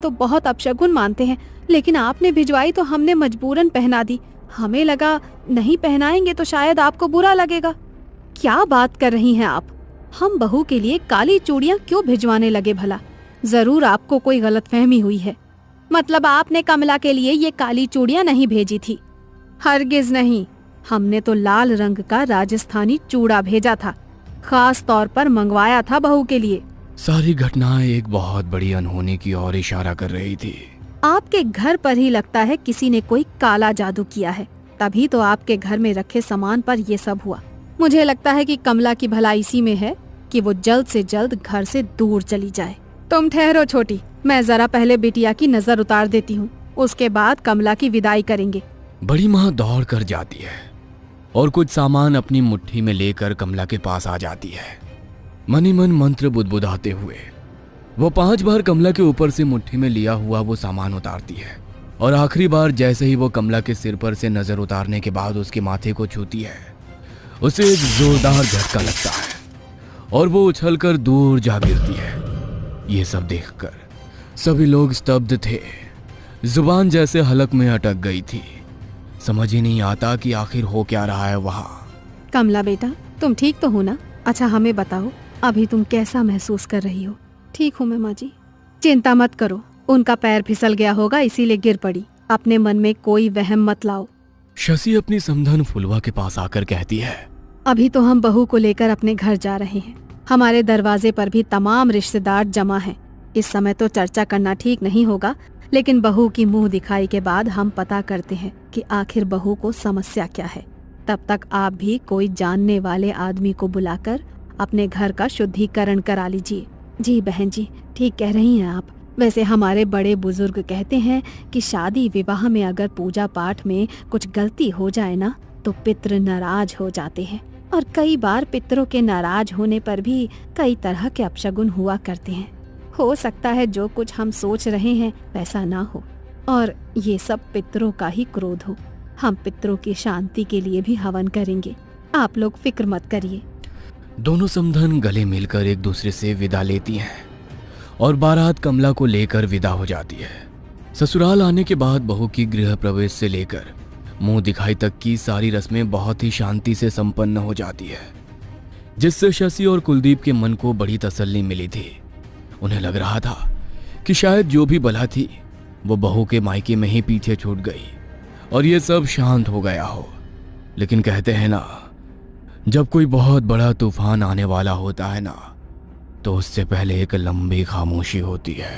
तो बहुत अपशगुन मानते हैं, लेकिन आपने भिजवाई तो हमने मजबूरन पहना दी। हमें लगा नहीं पहनाएंगे तो शायद आपको बुरा लगेगा। क्या बात कर रही हैं आप? हम बहू के लिए काली चूड़ियां क्यों भिजवाने लगे भला? जरूर आपको कोई गलतफहमी हुई है। मतलब आपने कमला के लिए ये काली चूड़ियां नहीं भेजी थी? हरगिज नहीं, हमने तो लाल रंग का राजस्थानी चूड़ा भेजा था, खास तौर पर मंगवाया था बहू के लिए। सारी घटनाएं एक बहुत बड़ी अनहोनी की ओर इशारा कर रही थी। आपके घर पर ही लगता है किसी ने कोई काला जादू किया है, तभी तो आपके घर में रखे सामान पर ये सब हुआ। मुझे लगता है कि कमला की भलाई इसी में है कि वो जल्द से जल्द घर से दूर चली जाए। तुम ठहरो छोटी, मैं जरा पहले बिटिया की नजर उतार देती हूँ, उसके बाद कमला की विदाई करेंगे। बड़ी माँ दौड़ कर जाती है और कुछ सामान अपनी मुट्ठी में लेकर कमला के पास आ जाती है। मनी मन मंत्र बुदबुदाते हुए वो 5 बार कमला के ऊपर से मुट्ठी में लिया हुआ वो सामान उतारती है और आखिरी बार जैसे ही वो कमला के सिर पर से नजर उतारने के बाद उसके माथे को छूती है, उसे एक जोरदार झटका लगता है और वो उछलकर दूर जा गिरती है। ये सब देखकर सभी लोग स्तब्ध थे, जुबान जैसे हलक में अटक गई थी। समझ ही नहीं आता कि आखिर हो क्या रहा है वहाँ। कमला बेटा, तुम ठीक तो हो ना? अच्छा हमें बताओ, अभी तुम कैसा महसूस कर रही हो? ठीक हूँ मैं माँ जी। चिंता मत करो, उनका पैर फिसल गया होगा इसीलिए गिर पड़ी। अपने मन में कोई वहम मत लाओ। शशि अपनी समधन फुलवा के पास आकर कहती है, अभी तो हम बहू को लेकर अपने घर जा रहे हैं। हमारे दरवाजे पर भी तमाम रिश्तेदार जमा हैं। इस समय तो चर्चा करना ठीक नहीं होगा, लेकिन बहू की मुंह दिखाई के बाद हम पता करते हैं कि आखिर बहू को समस्या क्या है। तब तक आप भी कोई जानने वाले आदमी को बुलाकर अपने घर का शुद्धिकरण करा लीजिए। जी बहन जी, ठीक कह रही हैं आप। वैसे हमारे बड़े बुजुर्ग कहते हैं कि शादी विवाह में अगर पूजा पाठ में कुछ गलती हो जाए ना तो पितृ नाराज हो जाते हैं, और कई बार पितरों के नाराज होने पर भी कई तरह के अपशगुन हुआ करते हैं। हो सकता है जो कुछ हम सोच रहे हैं वैसा ना हो और ये सब पितरों का ही क्रोध हो। हम पितरों की शांति के लिए भी हवन करेंगे, आप लोग फिक्र मत करिए। दोनों समधन गले मिलकर एक दूसरे से विदा लेती हैं और बारात कमला को लेकर विदा हो जाती है। ससुराल आने के बाद बहू की गृह प्रवेश से लेकर मुंह दिखाई तक की सारी रस्में बहुत ही शांति से संपन्न हो जाती है, जिससे शशि और कुलदीप के मन को बड़ी तसल्ली मिली थी। उन्हें लग रहा था कि शायद जो भी बला थी वो बहू के मायके में ही पीछे छूट गई और ये सब शांत हो गया हो। लेकिन कहते हैं ना, जब कोई बहुत बड़ा तूफान आने वाला होता है ना, तो उससे पहले एक लंबी खामोशी होती है।